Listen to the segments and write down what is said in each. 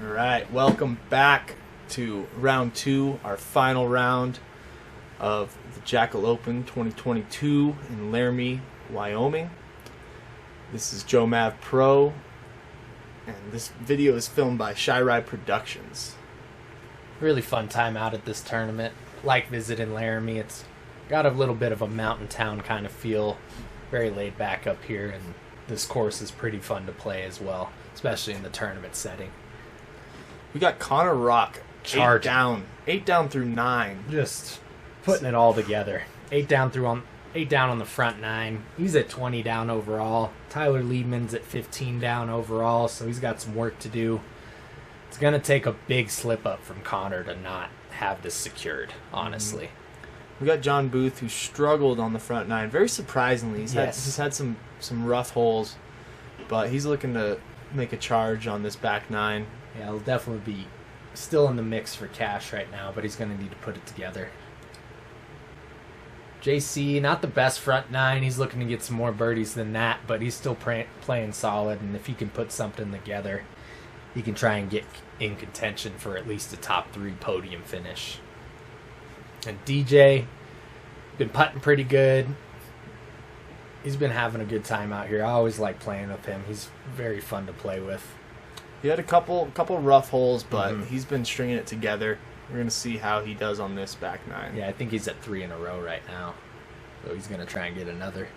All right, welcome back to round 2, our final round of the JackalOpen 2022 in Laramie, Wyoming. This is Joe Mav Pro, and this video is filmed by Shy Ride Productions. Really fun time out at this tournament. Like visiting Laramie. It's got a little bit of a mountain town kind of feel. Very laid back up here, and this course is pretty fun to play as well, especially in the tournament setting. We got Connor Rock, Charging. 8 down through 9. Just putting it all together. 8 down on the front 9. He's at 20 down overall. Tyler Liebman's at 15 down overall, so he's got some work to do. It's going to take a big slip up from Connor to not have this secured, honestly. We got John Boothe, who struggled on the front 9. Very surprisingly, he's had some rough holes, but he's looking to make a charge on this back 9. Yeah, he'll definitely be still in the mix for cash right now, but he's going to need to put it together. JC, not the best front 9. He's looking to get some more birdies than that, but he's still playing solid, and if he can put something together, he can try and get in contention for at least a top 3 podium finish. And DJ, been putting pretty good. He's been having a good time out here. I always like playing with him. He's very fun to play with. He had a couple rough holes, but he's been stringing it together. We're going to see how he does on this back 9. Yeah, I think he's at 3 in a row right now. So he's going to try and get another.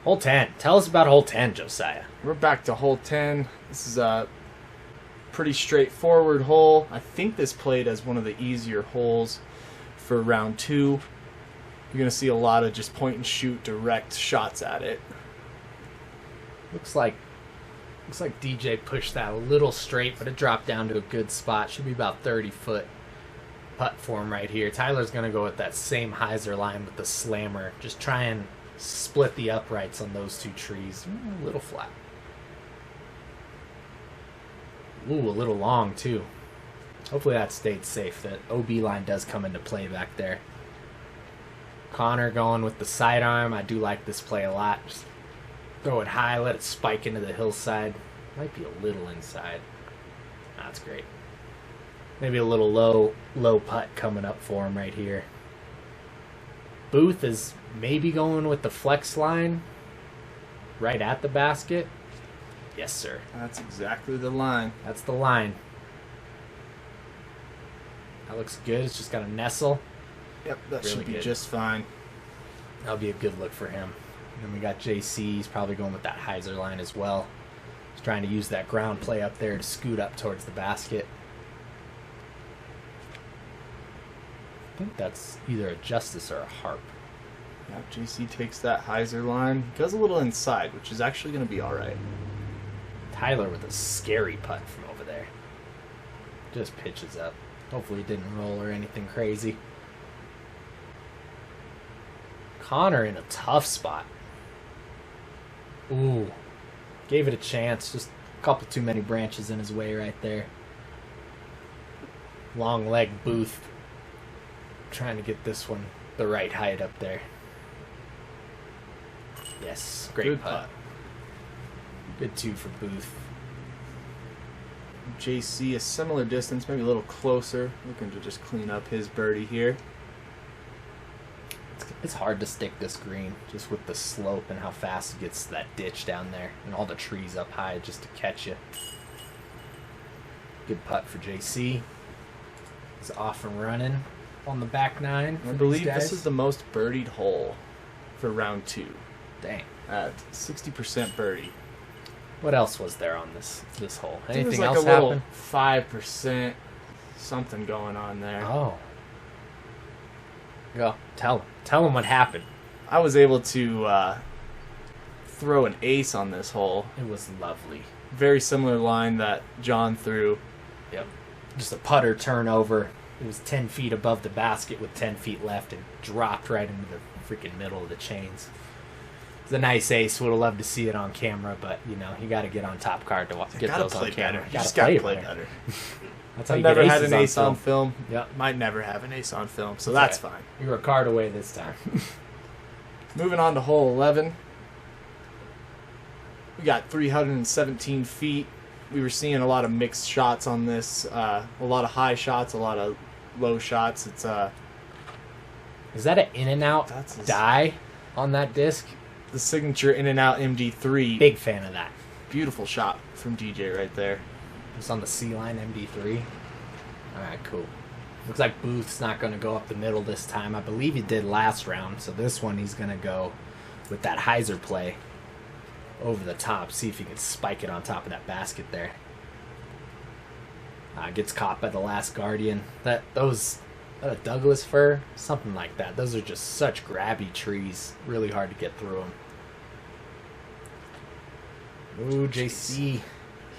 Hole 10. Tell us about hole 10, Josiah. We're back to hole 10. This is a pretty straightforward hole. I think this played as one of the easier holes for round 2. You're going to see a lot of just point and shoot direct shots at it. Looks like DJ pushed that a little straight, but it dropped down to a good spot. Should be about 30-foot putt for him right here. Tyler's going to go with that same hyzer line with the slammer. Just try and split the uprights on those 2 trees. A little flat. Ooh, a little long, too. Hopefully that stayed safe. That OB line does come into play back there. Connor going with the sidearm. I do like this play a lot. Just throw it high, let it spike into the hillside. Might be a little inside. That's great. Maybe a little low putt coming up for him right here. Boothe is maybe going with the flex line right at the basket. Yes, sir. That's exactly the line. That's the line. That looks good. It's just got a nestle. Yep, that Really should be good. just fine. That'll be a good look for him. And then we got JC. He's probably going with that hyzer line as well. He's trying to use that ground play up there to scoot up towards the basket. I think that's either a Justice or a Harp. Yeah, JC takes that hyzer line. Goes a little inside, which is actually going to be all right. Tyler with a scary putt from over there. Just pitches up. Hopefully it didn't roll or anything crazy. Connor in a tough spot. Ooh. Gave it a chance. Just a couple too many branches in his way right there. Long leg Boothe. Trying to get this one the right height up there. Yes. Great Good putt. Good 2 for Boothe. JC a similar distance, maybe a little closer. Looking to just clean up his birdie here. It's hard to stick this green just with the slope and how fast it gets to that ditch down there and all the trees up high just to catch you. Good putt for JC. He's off and running on the back 9. I believe this is the most birdied hole for round 2. Dang. At 60% birdie. What else was there on this hole? I think Anything it was else like a little happen? 5%, something going on there. Oh. Go. Tell him what happened. I was able to throw an ace on this hole. It was lovely. Very similar line that John threw. Yep. Just a putter turnover. It was 10 feet above the basket with 10 feet left and dropped right into the freaking middle of the chains. It's a nice ace. Would have loved to see it on camera, but you know, you got to get on Top Card to get those on camera. You just got to play better. That's how I've you never get had aces an ace on film. film. Yep. Might never have an ace on film, so that's fine. You were a card away this time. Moving on to hole 11. We got 317 feet. we were seeing a lot of mixed shots on this. A lot of high shots, a lot of low shots. It's Is that an in-and-out die on that disc? the signature in-and-out MD3. Big fan of that. Beautiful shot from DJ right there. It's on the C-Line MD3. Alright, cool. Looks like Booth's not going to go up the middle this time. I believe he did last round, so this one he's going to go with that hyzer play over the top. See if he can spike it on top of that basket there. Gets caught by the last Guardian. That a Douglas fir? Something like that. Those are just such grabby trees. Really hard to get through them. Ooh, JC.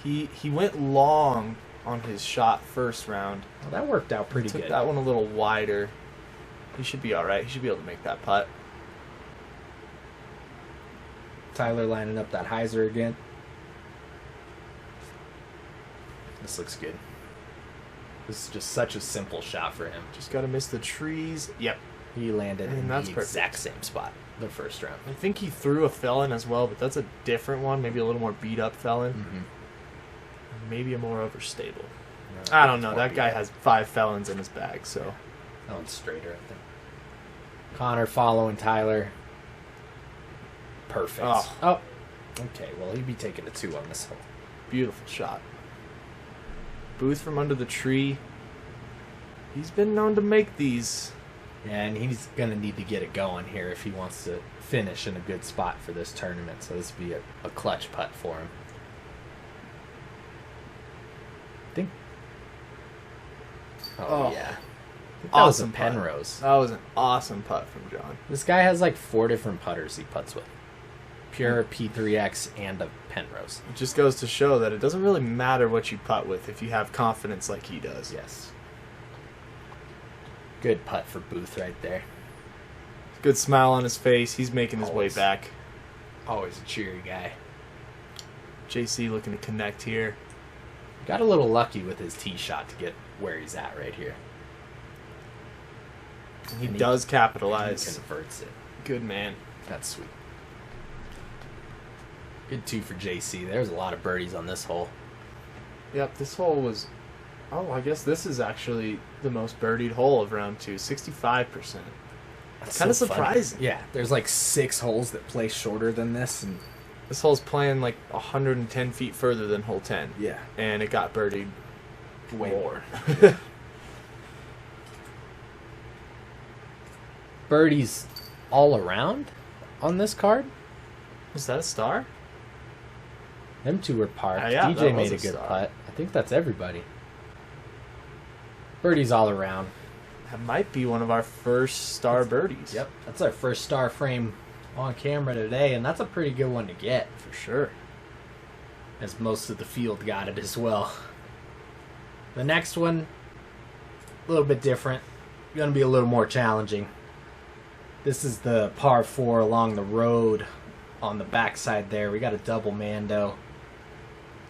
He went long on his shot first round. Well, that worked out pretty Took good. that one a little wider. He should be all right. He should be able to make that putt. Tyler lining up that hyzer again. This looks good. This is just such a simple shot for him. Just got to miss the trees. Yep. He landed in that's the perfect. exact same spot the first round. I think he threw a felon as well, but that's a different one. Maybe a little more beat up felon. Mm-hmm. Maybe a more overstable. I don't know. That guy has 5 felons in his bag, so. That one's straighter, I think. Connor following Tyler. Perfect. Oh. Okay, well, he'd be taking a 2 on this hole. Beautiful shot. Boothe from under the tree. He's been known to make these. Yeah, and he's going to need to get it going here if he wants to finish in a good spot for this tournament. So this would be a clutch putt for him. I think. Oh, yeah. I think that was a Penrose. That was an awesome putt from John. This guy has like 4 different putters he putts with. Pure P3X and a Penrose. It just goes to show that it doesn't really matter what you putt with if you have confidence like he does. Yes. Good putt for Boothe right there. Good smile on his face. He's making his way Always. back. Always a cheery guy. JC looking to connect here. Got a little lucky with his tee shot to get where he's at right here. He does capitalize. He converts it. Good man. That's sweet. Good 2 for JC. There's a lot of birdies on this hole. Yep, this hole was... Oh, I guess this is actually the most birdied hole of round 2. 65%. That's kind of so funny. surprising. Yeah, there's like 6 holes that play shorter than this. And This hole's playing like 110 feet further than hole 10. yeah, And it got birdied way more. birdies all around on this card. Was that a star? Them 2 were parked. Yeah, DJ that made was a a good star. putt. I think that's everybody. Birdies all around. That might be one of our first star birdies. Yep, that's our first star frame on camera today, and that's a pretty good one to get, For sure. as most of the field got it as well. The next one, a little bit different. Going to be a little more challenging. This is the par 4 along the road on the backside there. We got a double Mando.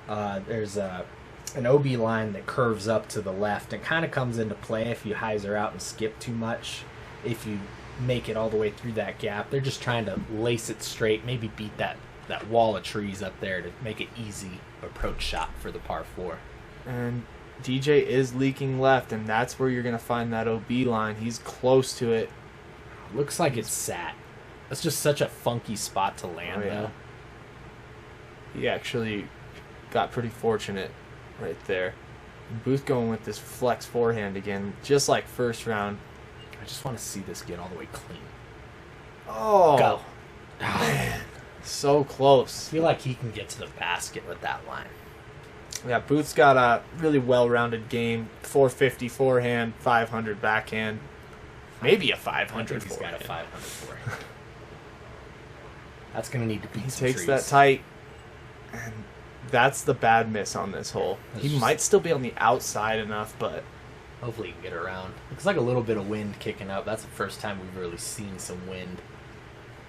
There's an OB line that curves up to the left and kind of comes into play if you hyzer out and skip too much. If you make it all the way through that gap, they're just trying to lace it straight, maybe beat that wall of trees up there to make it easy approach shot for the par 4. And DJ is leaking left, and that's where you're going to find that OB line. He's close to it. Looks like it's sat. That's just such a funky spot to land, though. He actually got pretty fortunate right there. And Boothe going with this flex forehand again, just like first round. I just want to see this get all the way clean. Oh, Go. man. So I close. feel like he can get to the basket with that line. Yeah, Booth's got a really well-rounded game. 450 forehand, 500 backhand. Maybe a 500 He's got a forehand. 500 forehand. That's going to need to beat He some takes trees. that tight, and that's the bad miss on this hole. That's He just- might still be on the outside enough, but Hopefully he can get around. Looks like a little bit of wind kicking up. That's the first time we've really seen some wind.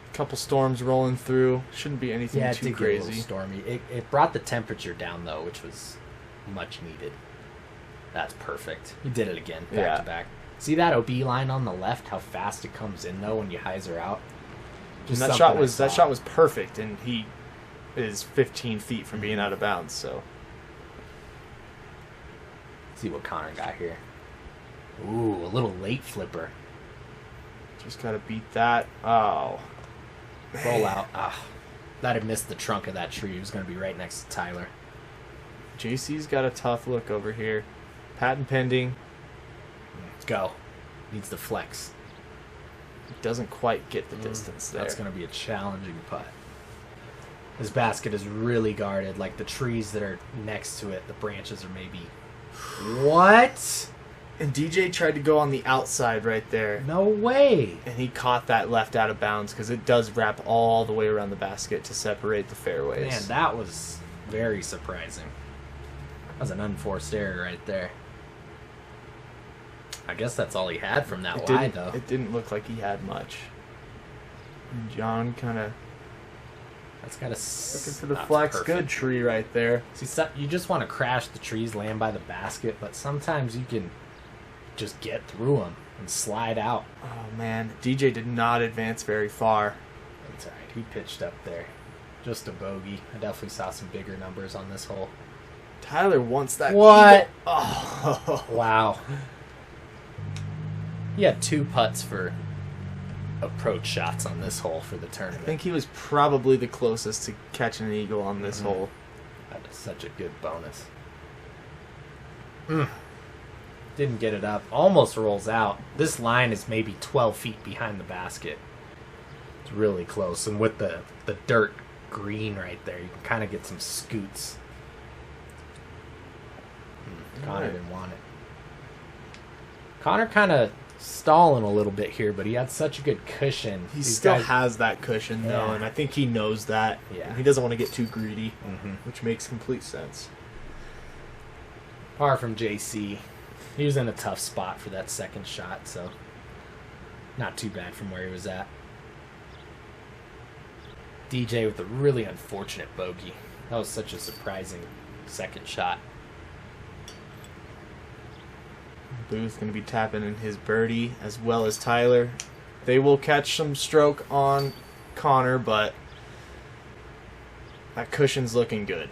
a couple storms rolling through. Shouldn't be anything Yeah, it too did get a little crazy. stormy. It brought the temperature down, though, which was much needed. That's perfect. He did it again, back to back. See that OB line on the left? How fast it comes in, though, when you hyzer out. And that something shot I was saw. perfect, and he is 15 feet from being out of bounds. So See what Connor got here. Ooh, a little late flipper. Just gotta beat that. Oh. Roll out. Ah, that had missed the trunk of that tree. He was going to be right next to Tyler. JC's got a tough look over here. Patent pending. Go. Needs the flex. Doesn't quite get the distance there. That's going to be a challenging putt. This basket is really guarded. Like the trees that are next to it, the branches are maybe... What? And DJ tried to go on the outside right there. No way. And he caught that left out of bounds because it does wrap all the way around the basket to separate the fairways. Man, that was very surprising. That was an unforced error right there. I guess that's all he had from that wide, though. It didn't look like he had much. And John kind of... That's got a... Looking for the flex. Perfect. Good tree right there. See, you just want to crash the trees, land by the basket, but sometimes you can just get through them and slide out. Oh, man. DJ did not advance very far. That's all right. He pitched up there. Just a bogey. I definitely saw some bigger numbers on this hole. Tyler wants that. What? Oh. Wow. He had 2 putts for approach shots on this hole for the tournament. I think he was probably the closest to catching an eagle on this hole. That is such a good bonus. Didn't get it up. Almost rolls out. This line is maybe 12 feet behind the basket. It's really close. And with the dirt green right there, you can kind of get some scoots. Connor didn't want it. Connor kind of stalling a little bit here, but he had such a good cushion. He still has that cushion, though, and I think he knows that. Yeah. And he doesn't want to get too greedy, which makes complete sense. Par from JC. He was in a tough spot for that second shot, so not too bad from where he was at. DJ with a really unfortunate bogey. That was such a surprising second shot. Boothe going to be tapping in his birdie as well as Tyler. They will catch some stroke on Connor, but that cushion's looking good.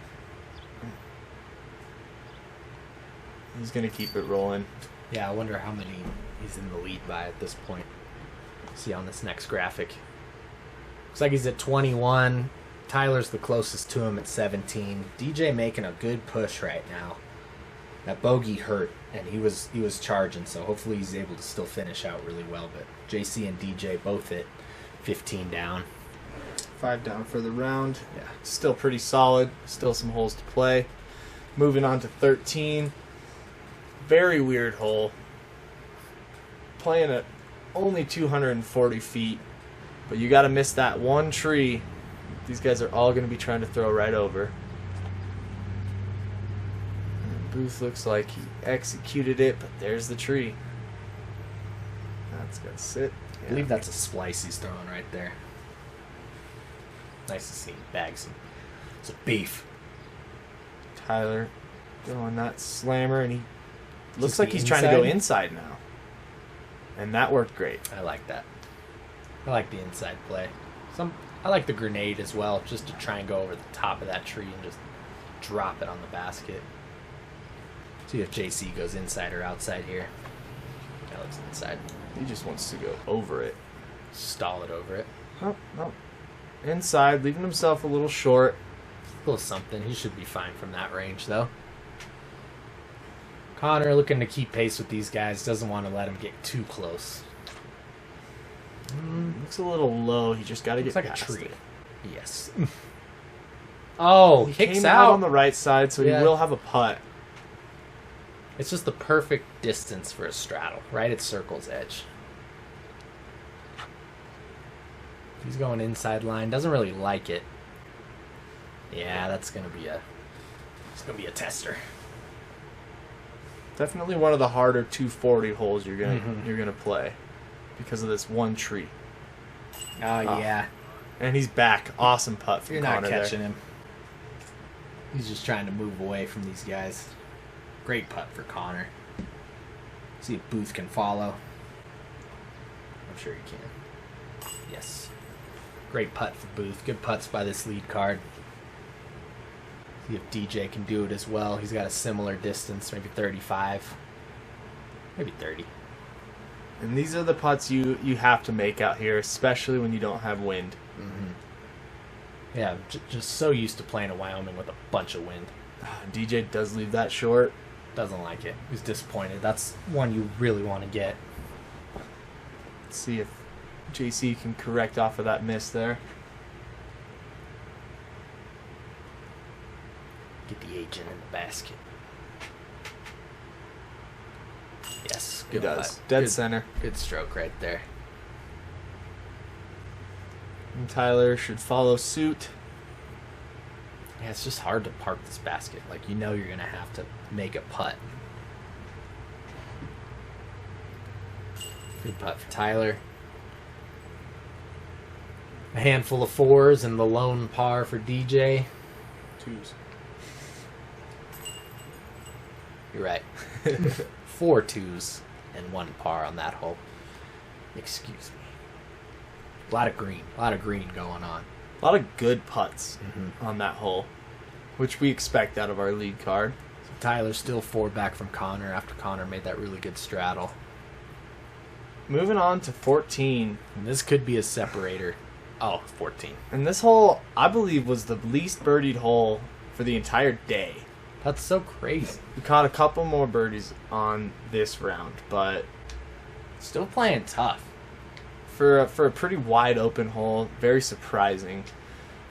He's going to keep it rolling. Yeah, I wonder how many he's in the lead by at this point. See on this next graphic. Looks like he's at 21. Tyler's the closest to him at 17. DJ making a good push right now. That bogey hurt, and he was charging, so hopefully he's able to still finish out really well. But JC and DJ both at 15 down. 5 down for the round. Yeah. Still pretty solid. Still some holes to play. Moving on to 13. Very weird hole. Playing at only 240 feet. But you got to miss that one tree. These guys are all going to be trying to throw right over. Boothe looks like he executed it, but there's the tree. That's got to sit. I believe that's a splice he's throwing right there. Nice to see him bag some beef. Tyler throwing that slammer, and he looks Just like the he's trying to go inside? inside now. And that worked great. I like that. I like the inside play. I like the grenade as well, just to try and go over the top of that tree and just drop it on the basket. See if JC goes inside or outside here. That looks inside. He just wants to go over it. Stall it over it. Oh, no. Inside, leaving himself a little short. A little something. He should be fine from that range, though. Connor looking to keep pace with these guys. Doesn't want to let them get too close. Looks a little low. He just got to get like a past tree. it. Yes. Oh, He kicks came out. on the right side, so Yeah. he will have a putt. It's just the perfect distance for a straddle, right at circle's edge. He's going inside line. Doesn't really like it. Yeah, that's gonna be a tester. Definitely one of the harder 240 holes you're gonna play because of this one tree. Oh yeah. And he's back. Awesome putt from You're Connor not catching there. him. He's just trying to move away from these guys. Great putt for Connor. See if Boothe can follow. I'm sure he can. Yes. Great putt for Boothe. Good putts by this lead card. See if DJ can do it as well. He's got a similar distance, maybe 35. Maybe 30. And these are the putts you have to make out here, especially when you don't have wind. Mm-hmm. Yeah, just so used to playing in Wyoming with a bunch of wind. DJ does leave that short. Doesn't like it. He's disappointed. That's one you really want to get. Let's see if JC can correct off of that miss there. Get the agent in the basket. Yes, He good does. putt. Dead Good- center. Good stroke right there. And Tyler should follow suit. Yeah, it's just hard to park this basket. Like, you know you're going to have to make a putt. Good putt for Tyler. A handful of fours and the lone par for DJ. Twos. You're right. 4 twos and 1 par on that hole. Excuse me. A lot of green going on. A lot of good putts Mm-hmm. on that hole, which we expect out of our lead card. So Tyler's still 4 back from Connor after Connor made that really good straddle. Moving on to 14. And this could be a separator. Oh, 14. And this hole, I believe, was the least birdied hole for the entire day. That's so crazy. We caught a couple more birdies on this round, but Still playing tough. for a pretty wide open hole, very surprising.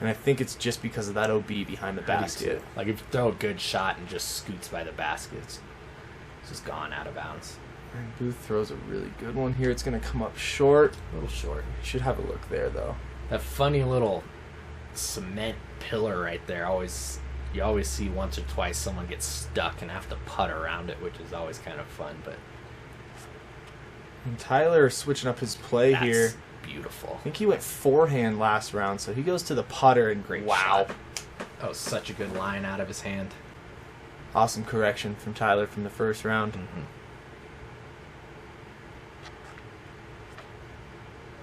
And I think it's just because of that OB behind the basket. Like, if you throw a good shot and just scoots by the basket, it's just gone out of bounds. And Boothe throws a really good one here. It's going to come up short. A little short. You should have a look there, though. That funny little cement pillar right there, you always see once or twice someone gets stuck and have to putt around it, which is always kind of fun. But And Tyler switching up his play that's here. beautiful. I think he went forehand last round, so he goes to the putter and great shot. That was such a good line out of his hand. Awesome correction from Tyler from the first round. Mm-hmm.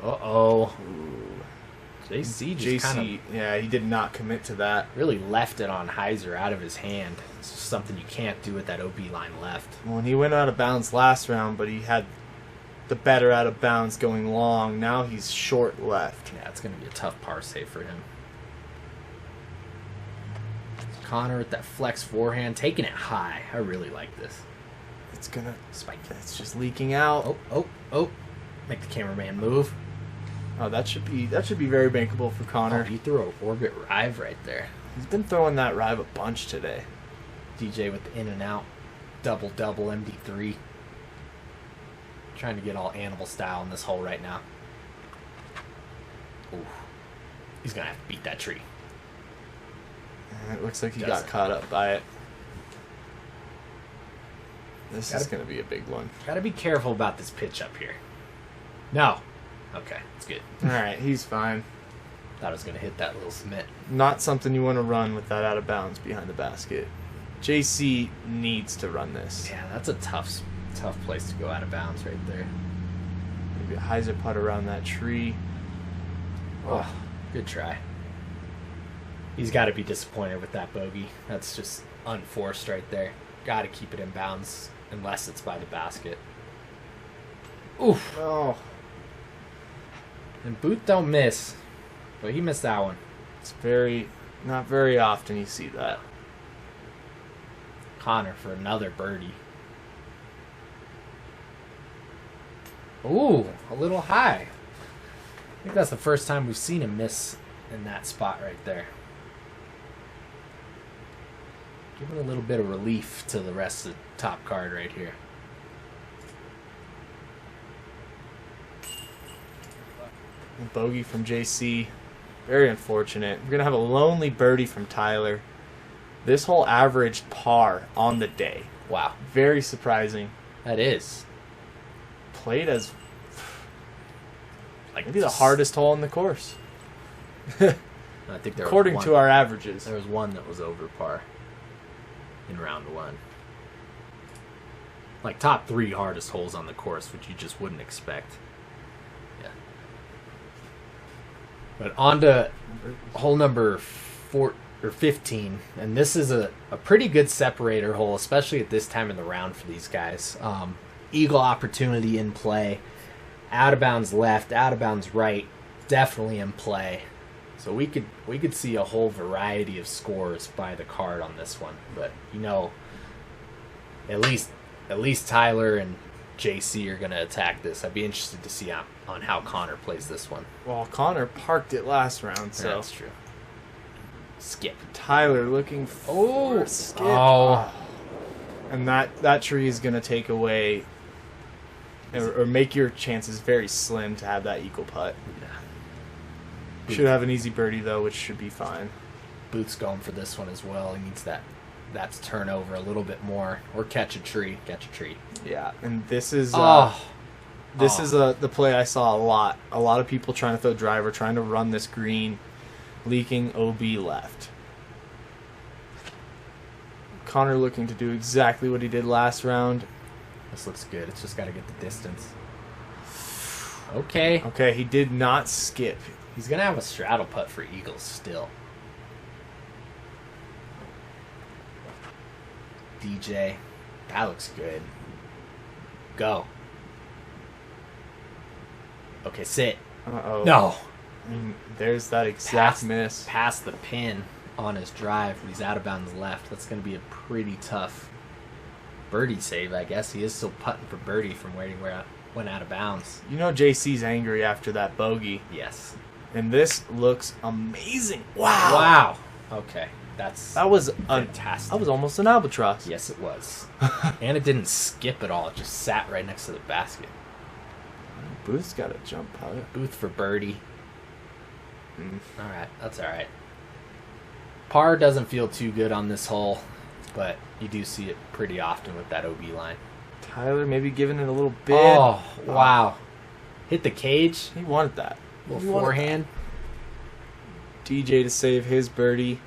Uh-oh. JC just kind JC, yeah, he did not commit to that. of really left it on Heiser out of his hand. It's just something you can't do with that OB line left. Well, he went out of bounds last round, but he had the better out of bounds going long. Now he's short left. Yeah, it's going to be a tough par save for him. Connor with that flex forehand, taking it high. I really like this. It's gonna Spike. It's just leaking out. Oh. Make the cameraman move. Oh, that should be very bankable for Oh, Connor. he threw an orbit rive right there. He's been throwing that rive a bunch today. DJ with the in and out. Double MD3. Trying to get all animal style in this hole right now. Ooh. He's going to have to beat that tree. And it looks like he got Doesn't. caught up by it. This Gotta- is going to be a big one. Got to be careful about this pitch up here. No. Okay, it's good. All right, he's fine. Thought I was going to hit that little cement. Not something you want to run with that out of bounds behind the basket. JC needs to run this. Yeah, that's a tough place to go out of bounds right there. Maybe a Heiser putt around that tree. Oh, good try. He's got to be disappointed with that bogey. That's just unforced right there. Got to keep it in bounds unless it's by the basket. Oof. Oh, And Boothe don't miss, but he missed that one. it's not very often you see that. Connor for another birdie. Ooh, a little high. I think that's the first time we've seen him miss in that spot right there. Giving a little bit of relief to the rest of the top card right here. Bogey from JC. Very unfortunate. We're going to have a lonely birdie from Tyler. This hole averaged par on the day. Wow, Very surprising. that is. Played as Like maybe the hardest hole in the course, I think there according was to one, our averages. there was one that was over par in round one. Like top 3 hardest holes on the course, which you just wouldn't expect. Yeah. But on to hole number or 15, and this is a pretty good separator hole, especially at this time in the round for these guys. Eagle opportunity in play, out of bounds left, out of bounds right, definitely in play. So we could see a whole variety of scores by the card on this one, but you know, at least Tyler and JC are going to attack this. I'd be interested to see on how Connor plays this one. Well, Connor parked it last round, so That's true. Skip. Tyler looking for a skip. Oh. And that tree is going to take away or make your chances very slim to have that eagle putt. Yeah. Should have an easy birdie, though, which should be fine. Booth's going for this one as well. He needs that's turnover a little bit more, or catch a tree. Yeah, and this is Oh. the play I saw a lot. A lot of people trying to throw driver, trying to run this green, leaking OB left. Connor looking to do exactly what he did last round. This looks good. It's just got to get the distance. Okay. Okay, he did not skip. He's going to have a straddle putt for eagles still. DJ. That looks good. Go. Okay, sit. Uh-oh. No. There's that exact miss. Past the pin on his drive, but he's out of bounds left. That's going to be a pretty tough birdie save, I guess. He is still putting for birdie from where he went out of bounds. You know JC's angry after that bogey. Yes. And this looks amazing. Wow. Wow. Okay. That was fantastic. That was almost an albatross. Yes, it was. And it didn't skip at all. It just sat right next to the basket. Booth's got a jump putt. Boothe for birdie. All right. That's all right. Par doesn't feel too good on this hole, but you do see it pretty often with that OB line. Tyler maybe giving it a little bit. Oh, wow. Hit the cage. He wanted that. Little forehand. DJ to save his birdie.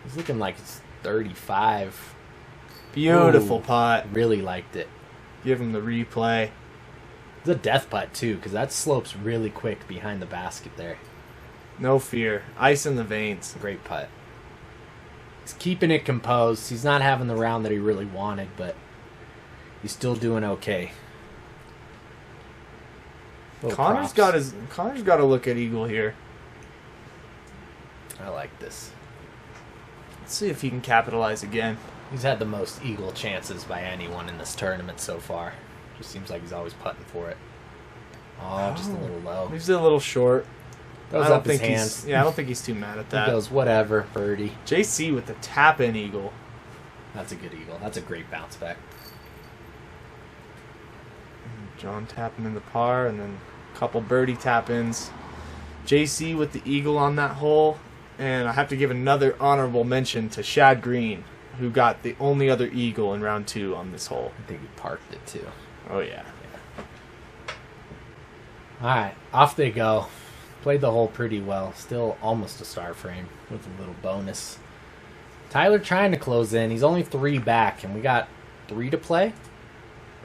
He's looking like it's 35. Beautiful Ooh, putt. Really liked it. Give him the replay. It's a death putt, too, because that slopes really quick behind the basket there. No fear. Ice in the veins. Great putt. He's keeping it composed. He's not having the round that he really wanted, but he's still doing okay. Connor's got to look at eagle here. I like this. Let's see if he can capitalize again. He's had the most eagle chances by anyone in this tournament so far. Just seems like he's always putting for it. Oh, just a little low. He's a little short. Throws up his hands. I don't think he's too mad at that. He goes, whatever, birdie. JC with the tap-in eagle. That's a good eagle. That's a great bounce back. John tapping in the par, and then a couple birdie tap-ins. JC with the eagle on that hole. And I have to give another honorable mention to Shad Green, who got the only other eagle in round 2 on this hole. I think he parked it, too. Oh, yeah. All right, off they go. Played the hole pretty well. Still almost a star frame with a little bonus. Tyler trying to close in. He's only 3 back, and we got 3 to play.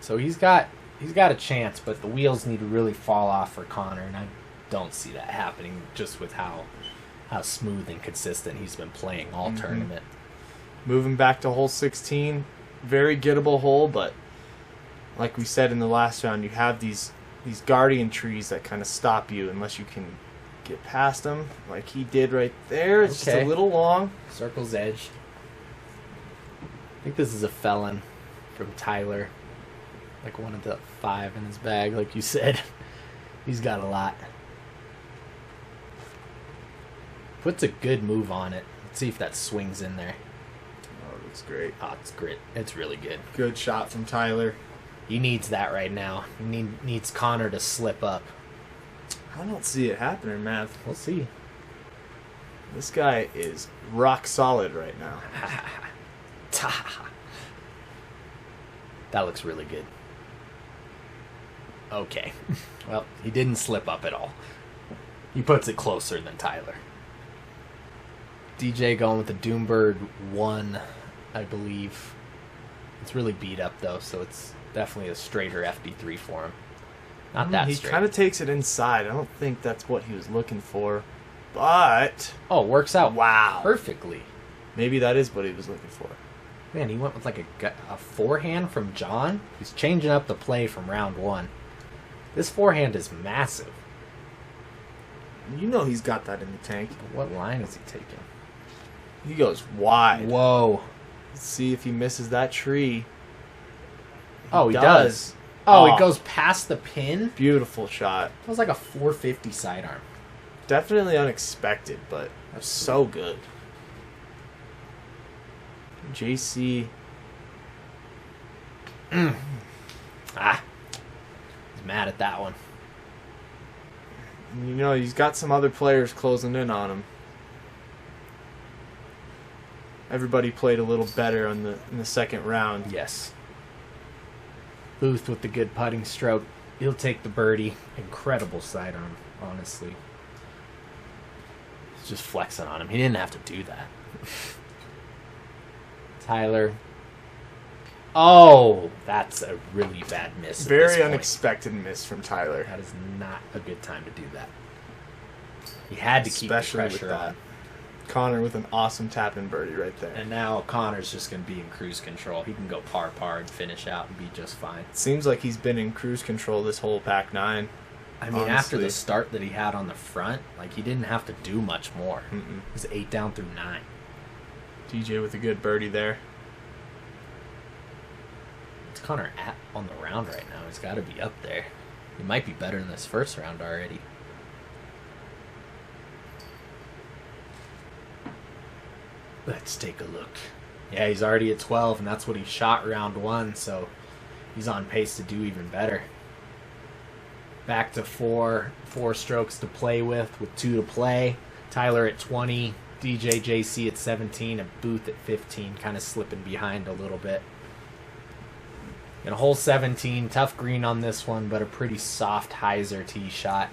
So he's got a chance, but the wheels need to really fall off for Connor, and I don't see that happening just with how smooth and consistent he's been playing all tournament. Moving back to hole 16. Very gettable hole, but like we said in the last round, you have these guardian trees that kind of stop you unless you can get past them like he did right there. It's just a little long. Circle's edge. I think this is a felon from Tyler. Like one of the 5 in his bag, like you said. He's got a lot. Puts a good move on it. Let's see if that swings in there. Oh, it looks great. Oh, it's great. It's really good. Good shot from Tyler. He needs that right now. He needs Connor to slip up. I don't see it happening, man. We'll see. This guy is rock solid right now. That looks really good. Okay. Well, he didn't slip up at all. He puts it closer than Tyler. DJ going with the Doombird 1, I believe. It's really beat up, though, so it's definitely a straighter FD3 for him. Not that straight. He kind of takes it inside. I don't think that's what he was looking for. But Oh, works out wow. perfectly. Maybe that is what he was looking for. Man, he went with like a forehand from John. He's changing up the play from round 1. This forehand is massive. You know he's got that in the tank. But what line is he taking? He goes wide. Whoa. Let's see if he misses that tree. Oh, he does. Oh, it goes past the pin. Beautiful shot. That was like a 450 sidearm. Definitely unexpected, but so good. JC. Ah. He's mad at that one. You know, he's got some other players closing in on him. Everybody played a little better in the second round. Yes. Boothe with the good putting stroke. He'll take the birdie. Incredible sidearm, honestly. He's just flexing on him. He didn't have to do that. Tyler. Oh, that's a really bad miss. Very unexpected miss from Tyler. That is not a good time to do that. He had to keep the pressure on. Connor with an awesome tap-in birdie right there. And now Connor's just going to be in cruise control. He can go par and finish out and be just fine. It seems like he's been in cruise control this whole Pac 9. I mean, after the start that he had on the front, like, he didn't have to do much more. It was 8 down through 9. DJ with a good birdie there. It's Connor on the round right now. He's got to be up there. He might be better in this first round already. Let's take a look. Yeah, he's already at 12, and that's what he shot round 1, so he's on pace to do even better. Back to four strokes to play with 2 to play. Tyler at 20, DJ JC at 17, and Boothe at 15, kind of slipping behind a little bit. In a hole 17, tough green on this one, but a pretty soft hyzer tee shot.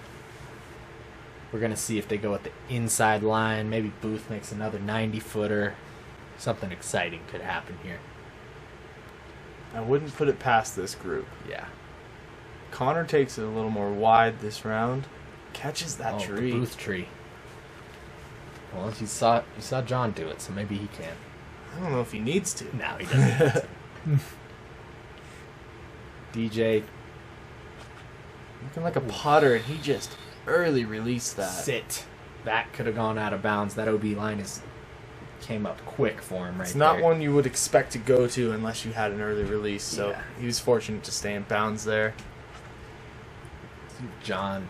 We're going to see if they go with the inside line. Maybe Boothe makes another 90-footer. Something exciting could happen here. I wouldn't put it past this group. Yeah. Connor takes it a little more wide this round. Catches that tree. The Boothe tree. Well, you saw John do it, so maybe he can. I don't know if he needs to. No, he doesn't need to. DJ. Looking like a putter, and he just early released that. Sit. That could have gone out of bounds. That OB line came up quick for him right there. It's not one you would expect to go to unless you had an early release, so he was fortunate to stay in bounds there. John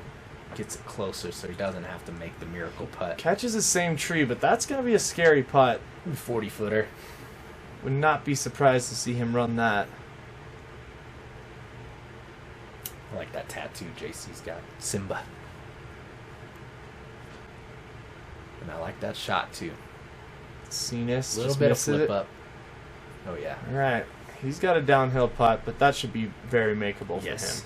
gets it closer so he doesn't have to make the miracle putt. Catches the same tree, but that's going to be a scary putt. 40-footer. Would not be surprised to see him run that. I like that tattoo JC's got. Simba. And I like that shot too. Cenis. A little bit of flip up. Oh yeah. All right. He's got a downhill putt, but that should be very makeable for him.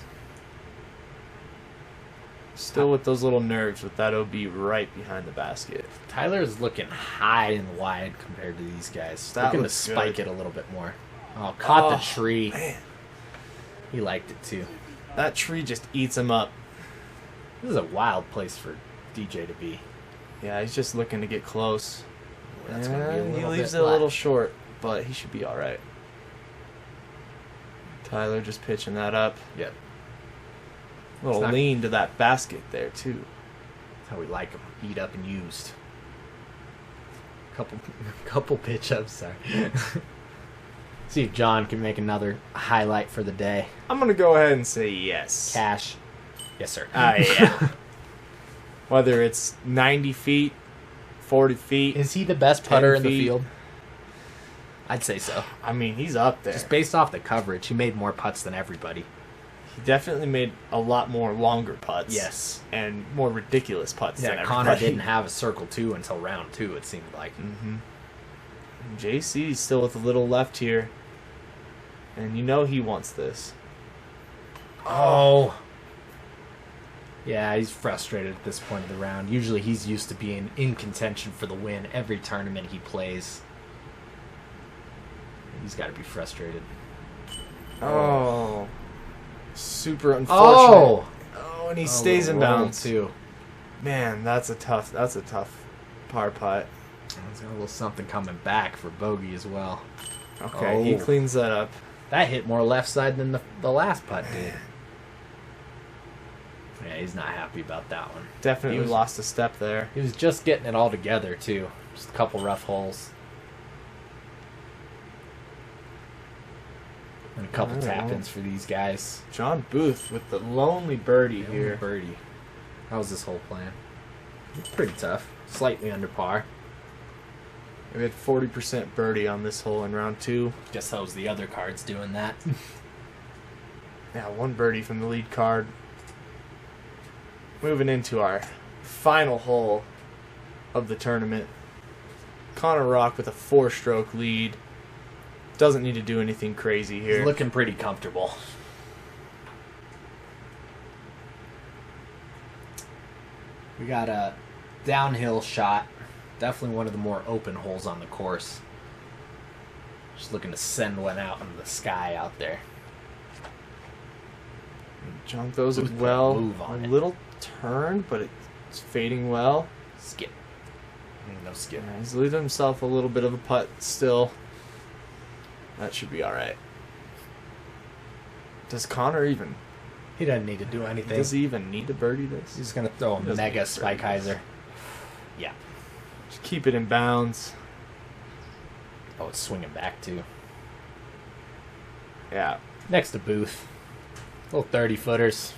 Still with those little nerves with that OB right behind the basket. Tyler's looking high and wide compared to these guys. Looking to spike it a little bit more. Oh, caught the tree. Man. He liked it too. That tree just eats him up. This is a wild place for DJ to be. Yeah, he's just looking to get close. That's gonna be a little he leaves bit it a little short, but he should be all right. Tyler just pitching that up. Yep. A little lean to that basket there, too. That's how we like them. Beat up and used. Couple pitch ups, sorry. See if John can make another highlight for the day. I'm going to go ahead and say yes. Cash. Yes, sir. Yeah. Whether it's 90 feet, 40 feet. Is he the best putter in the field? I'd say so. I mean, he's up there. Just based off the coverage, he made more putts than everybody. He definitely made a lot more longer putts. Yes. And more ridiculous putts than everybody. Connor didn't have a circle 2 until round 2, it seemed like. JC's still with a little left here. And you know he wants this. Oh. Yeah, he's frustrated at this point of the round. Usually he's used to being in contention for the win every tournament he plays. He's got to be frustrated. Oh. Super unfortunate. Oh, and he stays in bounds. Too. Man, that's a tough par putt. There's got a little something coming back for bogey as well. Okay, he cleans that up. That hit more left side than the last putt did. Yeah, he's not happy about that one. Definitely lost a step there. He was just getting it all together, too. Just a couple rough holes. And a couple tap-ins for these guys. John Boothe with the lonely birdie here. Birdie. That was his whole plan. Pretty tough. Slightly under par. We had 40% birdie on this hole in round 2. Guess that was the other cards doing that. Yeah, 1 birdie from the lead card. Moving into our final hole of the tournament. Connor Rock with a 4-stroke lead. Doesn't need to do anything crazy here. He's looking pretty comfortable. We got a downhill shot. Definitely one of the more open holes on the course. Just looking to send one out into the sky out there. John throws it well. Move on a little turn, but it's fading well. Skip. No skip. Yeah, he's leaving himself a little bit of a putt still. That should be alright. Does Connor even... He doesn't need to do anything. Does he even need to birdie this? He's going to throw a mega spike hyzer. Yeah. Just keep it in bounds. Oh, it's swinging back, too. Yeah. Next to Boothe. Little 30-footers.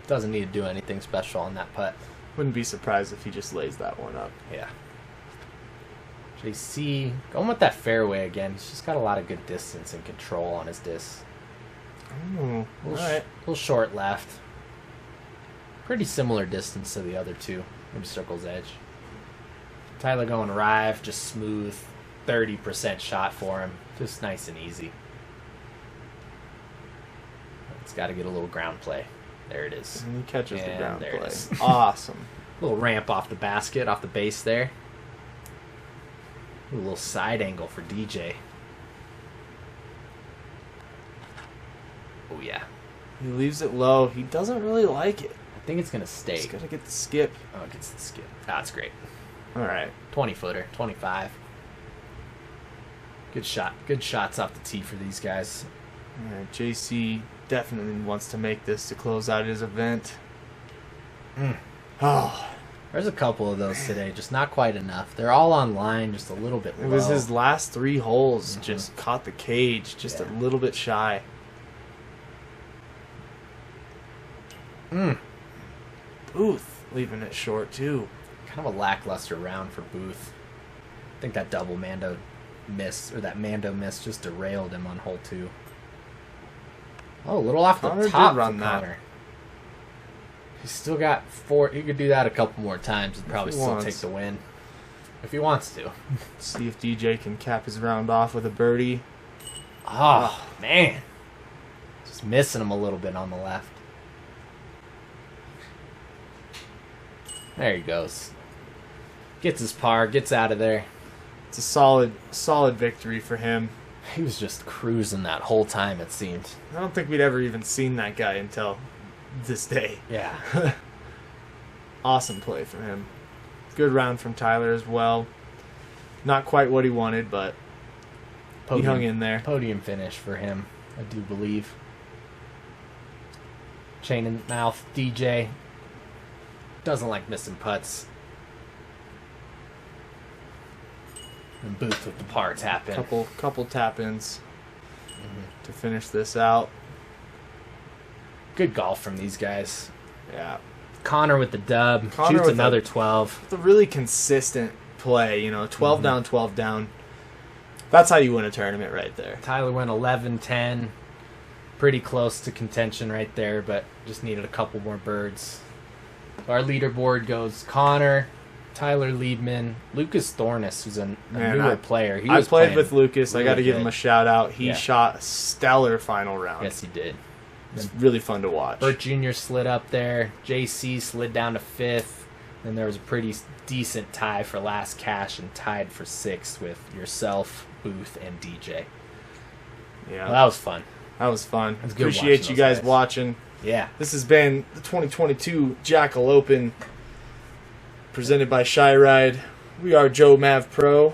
Doesn't need to do anything special on that putt. Wouldn't be surprised if he just lays that one up. Yeah. JC, going with that fairway again. He's just got a lot of good distance and control on his disc. Oh, alright. Little short left. Pretty similar distance to the other two. Maybe circle's edge. Tyler going Rive, just smooth. 30% shot for him. Just nice and easy. It's got to get a little ground play. There it is. And he catches the ground there play. It is. Awesome. Little ramp off the basket, off the base there. A little side angle for DJ. Oh, yeah. He leaves it low. He doesn't really like it. I think it's going to stay. He's got to get the skip. Oh, it gets the skip. That's great. All right. 20-footer, 25. Good shot. Good shots off the tee for these guys. All right. JC definitely wants to make this to close out his event. Oh. There's a couple of those today, just not quite enough. They're all on line, just a little bit low. It was his last 3 holes. Just caught the cage, just a little bit shy. Boothe leaving it short too. Kind of a lackluster round for Boothe. I think that double Mando miss, or that Mando miss, just derailed him on hole 2. Oh, a little off Connor the top did run for that. Connor. He's still got 4. He could do that a couple more times and probably still take the win. If he wants to. See if DJ can cap his round off with a birdie. Oh, man. Just missing him a little bit on the left. There he goes. Gets his par, gets out of there. It's a solid victory for him. He was just cruising that whole time, it seemed. I don't think we'd ever even seen that guy until this day. Yeah. Awesome play from him. Good round from Tyler as well. Not quite what he wanted, but he hung in there. Podium finish for him, I do believe. Chain in mouth, DJ. Doesn't like missing putts. And Boothe with the par tap in. Couple tap-ins to finish this out. Good golf from these guys. Yeah. Connor with the dub. Connor Shoots with another 12. It's a really consistent play, 12 down, 12 down. That's how you win a tournament right there. Tyler went 11-10. Pretty close to contention right there, but just needed a couple more birds. Our leaderboard goes Connor, Tyler Liebman, Lucas Thornus, who's a newer player. I played with Lucas. I got to give him a shout out. He Yeah. shot a stellar final round. Yes, he did. It's really fun to watch. Burt Jr. slid up there. JC slid down to 5th. Then there was a pretty decent tie for last cash and tied for 6th with yourself, Boothe, and DJ. Yeah, Well, that was fun. that was fun. was good Appreciate watching you those guys guys. watching. Yeah. This has been the 2022 Jackal Open presented by Shy Ride. We are Joe Mav Pro,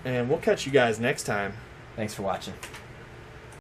and we'll catch you guys next time. Thanks for watching.